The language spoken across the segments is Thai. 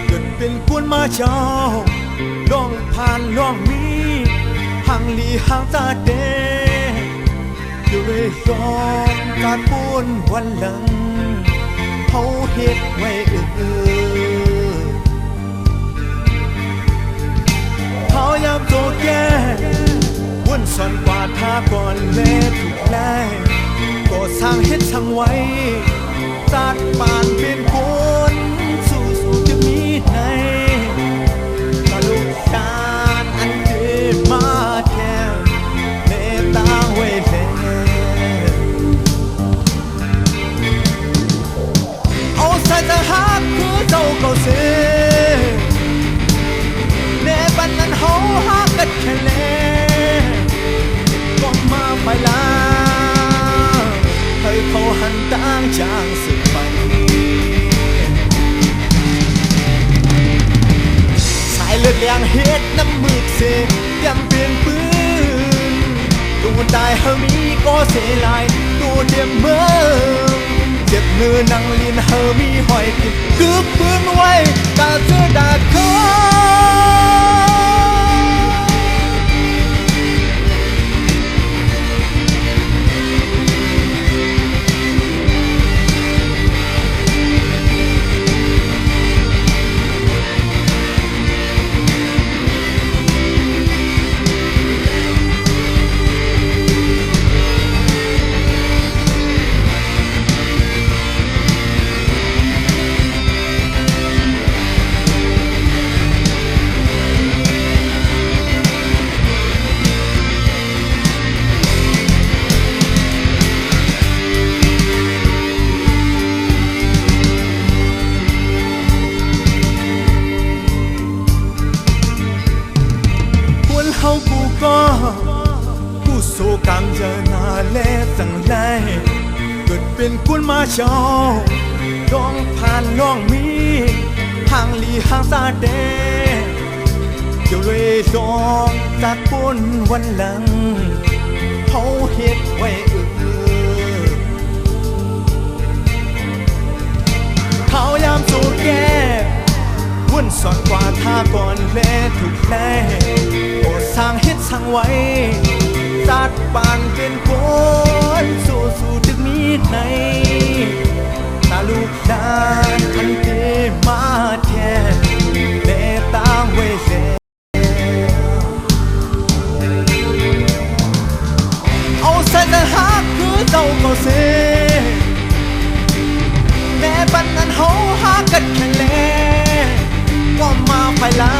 เกิดเป็นกวนมาเจ้าล่องผ่านล่องมีห่างลีห่างตาเดอยู่เลยลองการปูนวันหลังเขาเฮ็ดไว้เขายามโตแก่วนสอนกว่าท่าก่อนแม่ถูกไล่ก็สร้างเฮ็ดช่างไว้จัดปานเป็นคนสู้จะมีไหนตะลุกตานอันเดินมาแค่เนตาไว้แล้วเอาใส่ตาหักคือเจ้าเขาเสียเนปันนั้นเขาหักกันแค่เล่ก็มาไปละให้เขาหันต่างจางสึกไปสายเลือดเลี้ยงเฮ็ดน้ำมือเสียยำเปลี่ยนปืนตัวตายเฮามีก็เสียลายตัวเดียมเมื่อเจ็บเนื้อนังลินเฮามีหอยกินกึกปืนไว้ตาเจอดาคอเขากูก็ผู้สู้กำเจอหน้าเล่สังไลเกิดเป็นกุนมาเจ้าร้องผ่านน้องมีห่างลีห่างซาเดเดี๋ยวเลยลองจัดปนวันหลังเขาเฮ็ดไว้เขายามสู้แก่วุ่นสอนกว่าท่าก่อนแลถูกแล่ก็สร้างเฮ็ดสร้างไว้จัดปานเป็นคนสู้ดึกมีในตาลูกดานอันเกมาแทนแม่ตาไว้แล้วเอาใส่แต่หักคือเจ้าก็เสียแม่ปันนั้นเขาหักกันแค่แลก็มาไปละ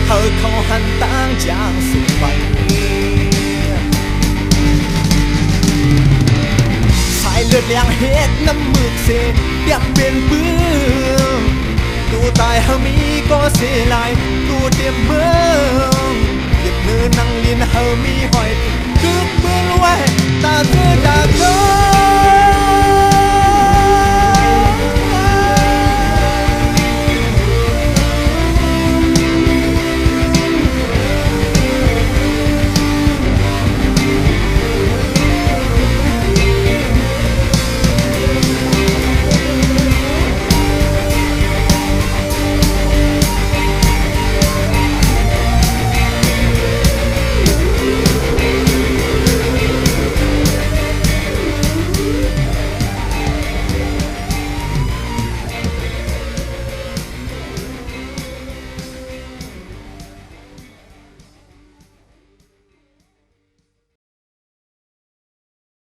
เธอเขาหันต่างจางสุดไปสายเลือดเลี้ยงเฮ็ดน้ำมือเสียเตรียมเป็นปืนตัวตายเฮามีก็เสียลายตัวเตรียมเมืองเก็บเนื้อนังลินเฮามีหอยกึกเมืองไว้ตาเธอดาเธอ